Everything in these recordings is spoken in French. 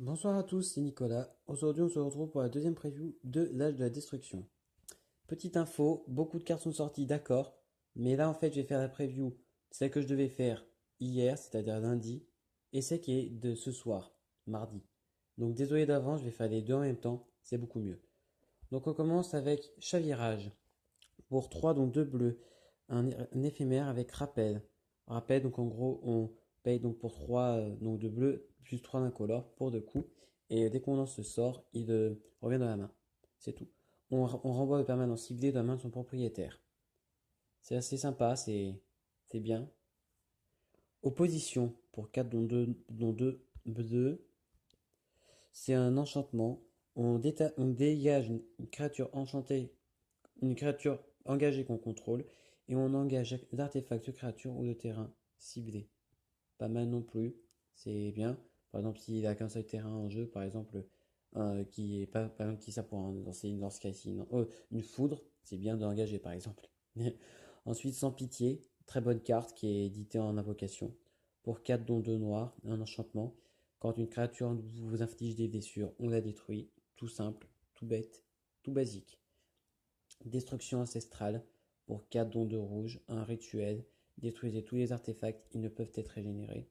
Bonsoir à tous, c'est Nicolas. Aujourd'hui, on se retrouve pour la deuxième preview de l'Âge de la Destruction. Petite info, beaucoup de cartes sont sorties, d'accord, mais là en fait, je vais faire la preview, celle que je devais faire hier, c'est-à-dire lundi, et celle qui est de ce soir, mardi. Donc désolé d'avance, je vais faire les deux en même temps, c'est beaucoup mieux. Donc on commence avec Chavirage. Pour 3 donc 2 bleus, un éphémère avec rappel. Rappel, donc en gros, on paye donc pour 3 donc de bleus, plus 3 d'incolore pour 2 coups. Et dès qu'on lance ce sort, il revient dans la main. C'est tout. On renvoie le permanent ciblé dans la main de son propriétaire. C'est assez sympa, c'est bien. Opposition, pour 4 dont 2 bleus, c'est un enchantement. On dégage une créature enchantée, une créature engagée qu'on contrôle, et on engage l'artefact de créature ou de terrain ciblé. Pas mal non plus, c'est bien. Par exemple, s'il a qu'un seul terrain en jeu, par exemple, qui est pas, par exemple, qui ça pour dans ce cas-ci, une foudre, c'est bien d'engager par exemple. Ensuite, sans pitié, très bonne carte qui est éditée en invocation. Pour 4 dons 2 noirs, un enchantement. Quand une créature vous inflige des blessures, on la détruit. Tout simple, tout bête, tout basique. Destruction ancestrale. Pour 4 dons de rouge, un rituel. Détruisez tous les artefacts, ils ne peuvent être régénérés.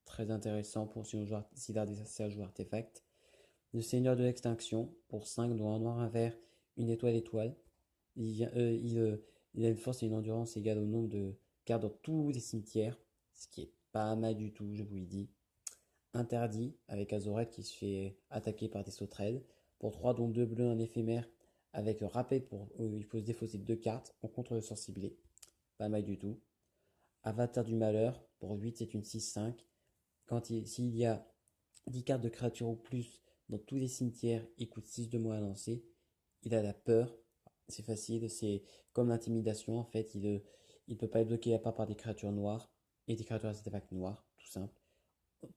Très intéressant pour si l'adversaire joue artefact. Le seigneur de l'extinction. Pour 5 dons un noir, un vert, une étoile étoile. Il a une force et une endurance égale au nombre de cartes dans tous les cimetières. Ce qui est pas mal du tout, je vous le dis. Interdit, avec Azoret qui se fait attaquer par des sauterelles. Pour 3 dont 2 bleus, un éphémère, avec rappel pour il faut se défausser 2 cartes, on contre le sort ciblé. Pas mal du tout. Avatar du malheur, pour 8 c'est une 6-5. S'il y a 10 cartes de créatures ou plus dans tous les cimetières, il coûte 6 de moins à lancer. Il a la peur, c'est facile, c'est comme l'intimidation en fait, il peut pas être bloqué à part par des créatures noires et des créatures à artefacts noirs, tout simple.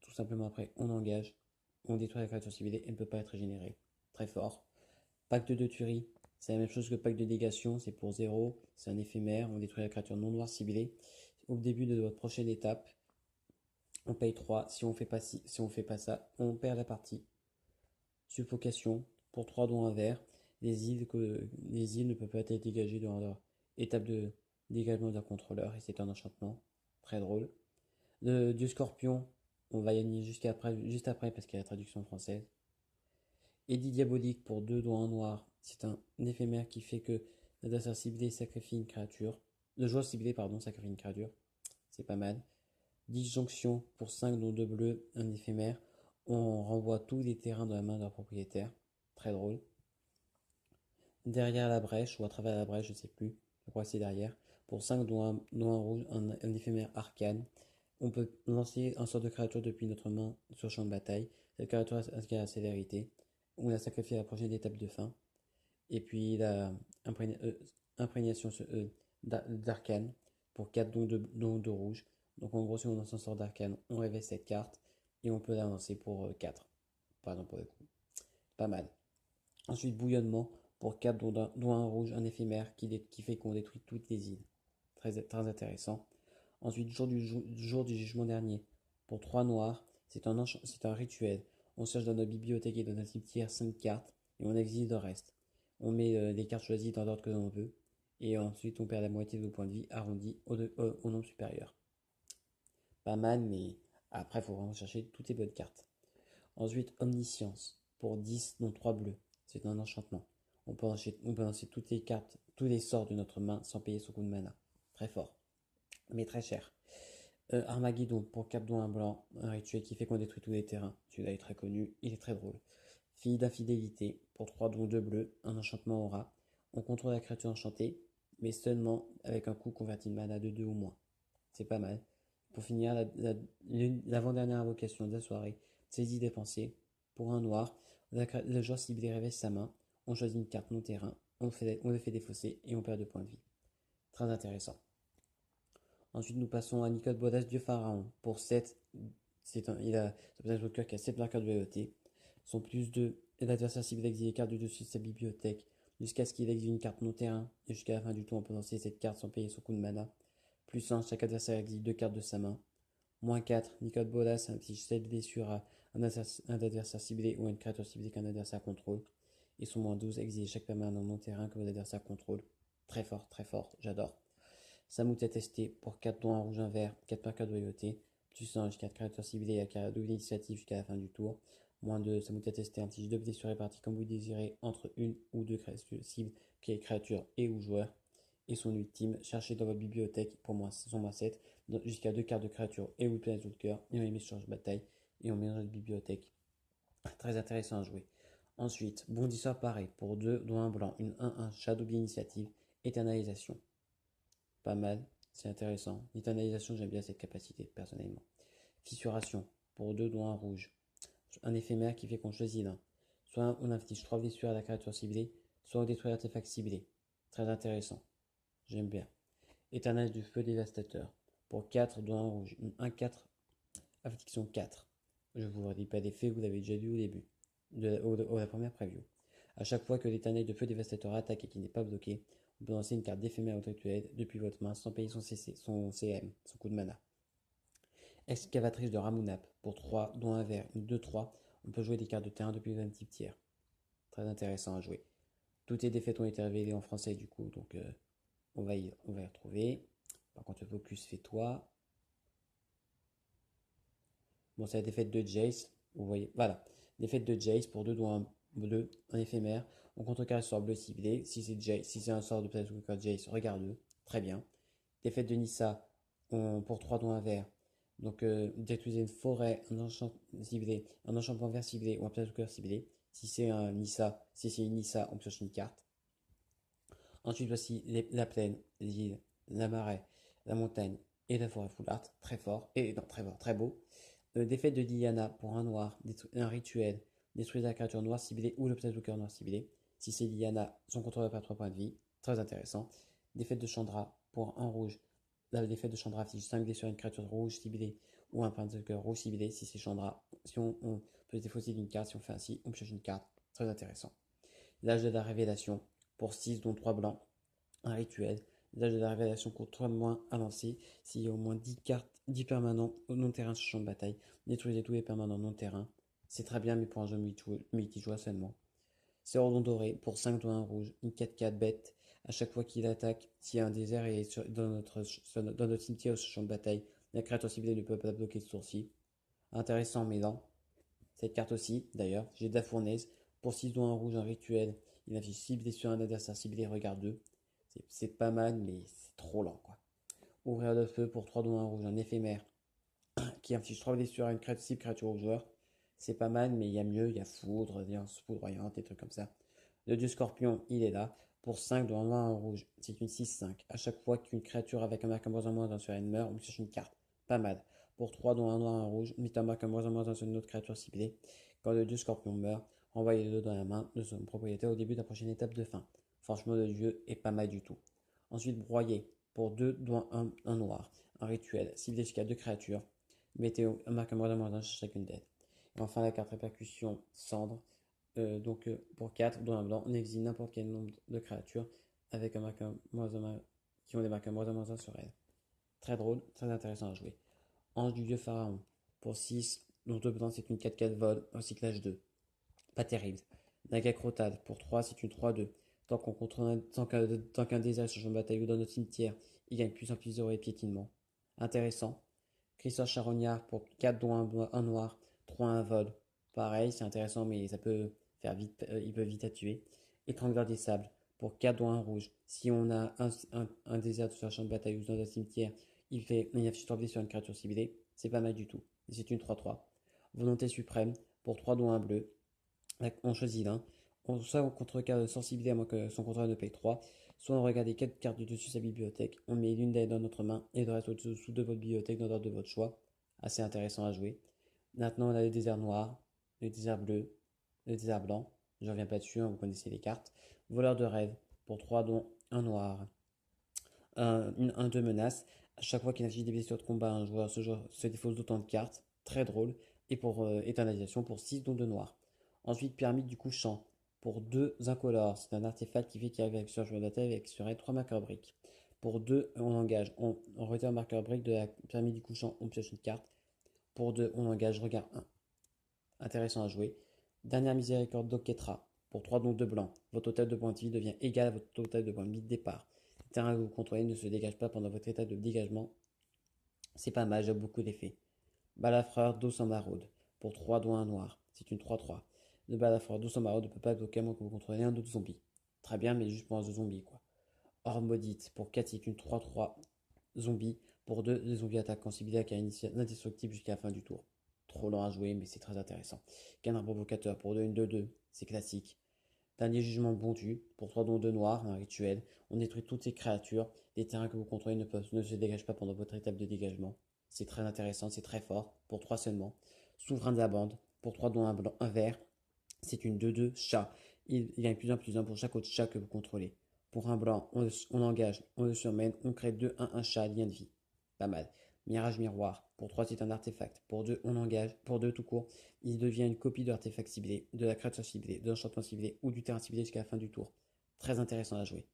Tout simplement après, on engage, on détruit la créature ciblée, elle ne peut pas être régénérée. Très fort. Pacte de tuerie, c'est la même chose que pacte de négation, c'est pour 0, c'est un éphémère, on détruit la créature non noire ciblée. Au début de votre prochaine étape, on paye 3, si on fait pas ça, on perd la partie. Suffocation, pour 3 dons un vert, les îles ne peuvent pas être dégagées durant leur étape de dégagement d'un contrôleur, et c'est un enchantement. Très drôle. Le dieu scorpion, on va y aller juste après parce qu'il y a la traduction française. Édit diabolique pour 2 dons en noir, c'est un éphémère qui fait que l'adversaire ciblé sacrifie une créature. Le joueur ciblé, pardon, sacrifie une créature. C'est pas mal. Disjonction pour 5 dons de bleu, un éphémère. On renvoie tous les terrains de la main de leur propriétaire. Très drôle. Derrière la brèche, ou à travers la brèche, je sais plus. Je crois que c'est derrière. Pour 5 dons en rouge, un éphémère arcane. On peut lancer un sort de créature depuis notre main sur champ de bataille. Cette créature a la célérité. On la sacrifie à la prochaine étape de fin. Et puis la imprégnation d'arcane pour 4 dons de rouge. Donc en gros, si on lance un sort d'arcane, on révèle cette carte et on peut la lancer pour 4. Pardon pour le coup. Pas mal. Ensuite, bouillonnement pour 4 dont un rouge, un éphémère qui fait qu'on détruit toutes les îles. Très intéressant. Ensuite, jour du jugement dernier, pour 3 noirs, c'est un rituel. On cherche dans notre bibliothèque et dans notre cimetière 5 cartes et on exile le reste. On met les cartes choisies dans l'ordre que l'on veut et ensuite on perd la moitié de nos points de vie arrondis au nombre supérieur. Pas mal, mais après, il faut vraiment chercher toutes les bonnes cartes. Ensuite, omniscience pour 10 dont 3 bleus. C'est un enchantement. On peut lancer toutes les cartes, tous les sorts de notre main sans payer son coup de mana. Très fort, mais très cher. Armageddon pour 4 dons un blanc, un rituel qui fait qu'on détruit tous les terrains. Celui-là est très connu, il est très drôle. Fille d'infidélité pour 3 dons 2 bleus, un enchantement aura. On contrôle la créature enchantée, mais seulement avec un coup converti de mana de 2 ou moins. C'est pas mal. Pour finir, l'avant-dernière invocation de la soirée, saisie des pensées. Pour un noir, le joueur ciblé révèle sa main, on choisit une carte non terrain, on le fait défausser et on perd 2 points de vie. Très intéressant. Ensuite, nous passons à Nicole Bodas, Dieu Pharaon. Pour 7, il a son personnage Joker qui a 7 marqueurs de loyauté. Son plus 2, l'adversaire cible exile les cartes du dessus de sa bibliothèque jusqu'à ce qu'il exile une carte non terrain. Et jusqu'à la fin du tour, on peut lancer cette carte sans payer son coup de mana. Plus 1, chaque adversaire exile 2 cartes de sa main. Moins 4, Nicole Bolas inflige 7 blessures un adversaire ciblé ou une créature ciblée qu'un adversaire contrôle. Et son -12 exige chaque permanent non-terrain que vos adversaires contrôlent. Très fort, j'adore. Samout à tester pour 4 dons, un rouge, un vert, 4 marqueurs de loyauté. Plus 1 jusqu'à 4 créatures ciblées et à double initiative jusqu'à la fin du tour. -2, Samout à tester, inflige 2 blessures réparties comme vous désirez entre une ou deux créatures cibles, qui est créature et ou joueur. Et son ultime, cherchez dans votre bibliothèque pour son -7, jusqu'à 2 cartes de créatures et ou de Planeswalker, et on les met sur la bataille, et on met dans notre bibliothèque. Très intéressant à jouer. Ensuite, bondisseur pareil, pour 2, dont un blanc, une 1-1, Shadow d'initiative, éternalisation. Pas mal, c'est intéressant. L'éternalisation, j'aime bien cette capacité, personnellement. Fissuration, pour 2, dont un rouge. Un éphémère qui fait qu'on choisit l'un. Soit on inflige 3 blessures à la créature ciblée, soit on détruit l'artefact ciblé. Très intéressant, j'aime bien. Éternel du feu dévastateur, pour 4, dont un rouge. Une 1-4, affliction 4. Je vous redis pas d'effet, vous l'avez déjà vu au début, de la première preview. À chaque fois que l'éternel de feu dévastateur attaque et qu'il n'est pas bloqué, on peut lancer une carte d'éphémère ou rituel depuis votre main sans payer son CM, son coup de mana. Excavatrice de Ramunap, pour 3, dont un vert, une 2-3, on peut jouer des cartes de terrain depuis un type tiers. Très intéressant à jouer. Toutes les défaites ont été révélées en français du coup, donc on va y retrouver. Par contre, le focus, fais-toi. Bon, c'est la défaite de Jace. Vous voyez, voilà. Défaite de Jace pour 2 dont un bleu, un éphémère. On contrecarre sur bleu ciblé. Si c'est un sort de Planeswalker Jace, regarde-le. Très bien. Défaite de Nissa pour 3 dont un vert. Donc, d'utiliser une forêt, un enchant ciblé, un enchantement vert ciblé ou un Planeswalker ciblé. Si c'est une Nissa, on pioche une carte. Ensuite, voici la plaine, l'île, la marée, la montagne et la forêt full art. Très fort. Et non, très fort, très beau. Défaite de Diana pour un noir, un rituel, détruisez la créature noire ciblée ou le Planeswalker noir ciblé. Si c'est Diana, son contrôleur perd 3 points de vie. Très intéressant. Défaite de Chandra pour un rouge. La défaite de Chandra affiche 5 dés sur une créature rouge ciblée ou un Planeswalker rouge ciblé. Si c'est Chandra, si on peut se défausser d'une carte, si on fait ainsi, on pioche une carte. Très intéressant. L'âge de la révélation pour 6 dont 3 blancs. Un rituel. L'âge de la révélation coûte 3 de moins à lancer. S'il y a au moins 10 cartes, 10 permanents non-terrain sur champ de bataille, détruisez tous les permanents non-terrain. C'est très bien, mais pour un jeu multijoueur seulement. C'est Ordon doré pour 5 doigts rouge, une 4-4 bête. À chaque fois qu'il attaque, s'il y a un désert et dans notre cimetière ou sur champ de bataille, la créature ciblée ne peut pas bloquer ce tour-ci. Intéressant, mais lent. Cette carte aussi, d'ailleurs, j'ai de la fournaise. Pour 6 doigts rouge, un rituel. Il affiche 6 blessures à un adversaire ciblé, regarde 2. C'est pas mal, mais c'est trop lent, quoi. Ouvrir le feu pour 3 doigts rouge, un éphémère qui inflige 3 blessures à une créature au joueur. C'est pas mal, mais il y a mieux, il y a foudre, foudroyante, des trucs comme ça. Le dieu scorpion, il est là. Pour 5 doigts noir en rouge, c'est une 6-5. À chaque fois qu'une créature avec un marque moins en moins sur elle meurt, on cherche une carte. Pas mal. Pour 3 doigts noir en rouge, on met un marque moins en moins sur une autre créature ciblée. Quand le dieu scorpion meurt, renvoyez le dos dans la main de son propriétaire au début de la prochaine étape de fin. Franchement, le dieu est pas mal du tout. Ensuite, broyer. Pour 2 doigts un noir. Un rituel. Ciblé jusqu'à 2 créatures. Mettez un marque moins en moins sur chacune d'elles. Et enfin, la carte répercussion cendre. Pour 4, dont un blanc, on exile n'importe quel nombre de créatures avec un marqueur moins 1 qui ont des marqueurs moins 1 sur elles. Très drôle, très intéressant à jouer. Ange du vieux pharaon. Pour 6, dont 2 blancs, c'est une 4-4 vol, recyclage 2. Pas terrible. Naga Crotale. Pour 3, c'est une 3-2. Tant qu'un désert sur champ de bataille ou dans notre cimetière, il gagne plus en plus 0 et piétinement. Intéressant. Christophe Charognard pour 4 dont un noir, 3 un vol. Pareil, c'est intéressant, mais ça peut faire vite, il peut vite à tuer. Étrangleur des sables pour 4 dont un rouge. Si on a un désert sur un champ de bataille ou dans un cimetière, il affiche 3 sur une créature ciblée. C'est pas mal du tout. Et c'est une 3-3. Volonté suprême pour 3 dont un bleu. On choisit l'un. Soit on contrecarre de sensibilité à moins que son contrat ne paye 3. Soit on regarde les 4 cartes du dessus de sa bibliothèque. On met l'une d'elles dans notre main et le reste au-dessous de votre bibliothèque dans l'ordre de votre choix. Assez intéressant à jouer. Maintenant, on a le désert noir, le désert bleu, le désert blanc. Je reviens pas dessus, hein, vous connaissez les cartes. Voleur de rêve pour 3 dons, un noir. Un 2 menaces. À chaque fois qu'il affiche des blessures de combat, un joueur se défausse d'autant de cartes. Très drôle. Et pour éternalisation pour 6 dons de noir. Ensuite, pyramide du couchant pour 2 incolores. C'est un artefact qui fait qu'il arrive avec sur joueur de bataille avec sur 3 marqueurs briques. Pour 2, on engage. On retire un marqueur brique de la pyramide du couchant, on pioche une carte. Pour 2, on engage, regarde 1. intéressant à jouer. Dernière miséricorde d'Oketra. Pour 3 dons de blanc, votre total de points de vie devient égal à votre total de points de vie de départ. Le terrain que vous contrôlez ne se dégage pas pendant votre état de dégagement. C'est pas mal, j'ai beaucoup d'effets. Balafreur d'eau sans maraude. Pour 3 dons 1 noir. C'est une 3-3. Le balafreur d'eau sans maraude ne peut pas bloquer à moins que vous contrôlez un autre zombie. Très bien, mais juste pour un zombie, quoi. Horde maudite. Pour 4, c'est une 3-3 zombie. Pour 2, les zombies attaquent en civilisé car indestructible jusqu'à la fin du tour. Trop lent à jouer, mais c'est très intéressant. Canard provocateur. Pour 2, une 2-2. C'est classique. Dernier jugement bondu. Pour 3 dons de noir, un rituel. On détruit toutes ces créatures. Les terrains que vous contrôlez ne se dégagent pas pendant votre étape de dégagement. C'est très intéressant, c'est très fort. Pour 3 seulement. Souverain de la bande. Pour 3 dons un blanc, un vert. C'est une 2-2 chat. Il gagne +1/+1 pour chaque autre chat que vous contrôlez. Pour un blanc, on engage, on le surmène, on crée 2-1-1 chat, lien de vie. Pas mal. Mirage miroir. Pour 3, c'est un artefact. Pour 2, on engage. Pour 2, tout court, il devient une copie de l'artefact ciblé, de la créature ciblée, de l'enchantement ciblé ou du terrain ciblé jusqu'à la fin du tour. Très intéressant à jouer.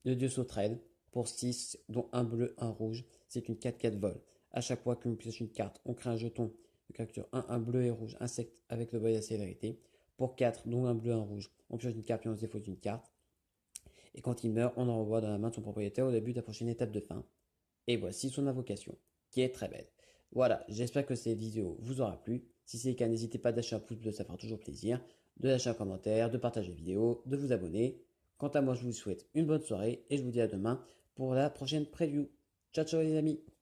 Le dieu sauterelle. Pour 6, dont un bleu, un rouge, c'est une 4-4 vol. À chaque fois qu'on pioche une carte, on crée un jeton de capture 1 bleu et rouge, insecte avec le vol de la sévérité. Pour 4, dont un bleu, un rouge, on pioche une carte puis on se défausse une carte. Et quand il meurt, on en renvoie dans la main de son propriétaire au début de la prochaine étape de fin. Et voici son invocation, qui est très belle. Voilà, j'espère que cette vidéo vous aura plu. Si c'est le cas, n'hésitez pas à lâcher un pouce bleu, ça fera toujours plaisir. De lâcher un commentaire, de partager la vidéo, de vous abonner. Quant à moi, je vous souhaite une bonne soirée et je vous dis à demain pour la prochaine preview. Ciao ciao les amis!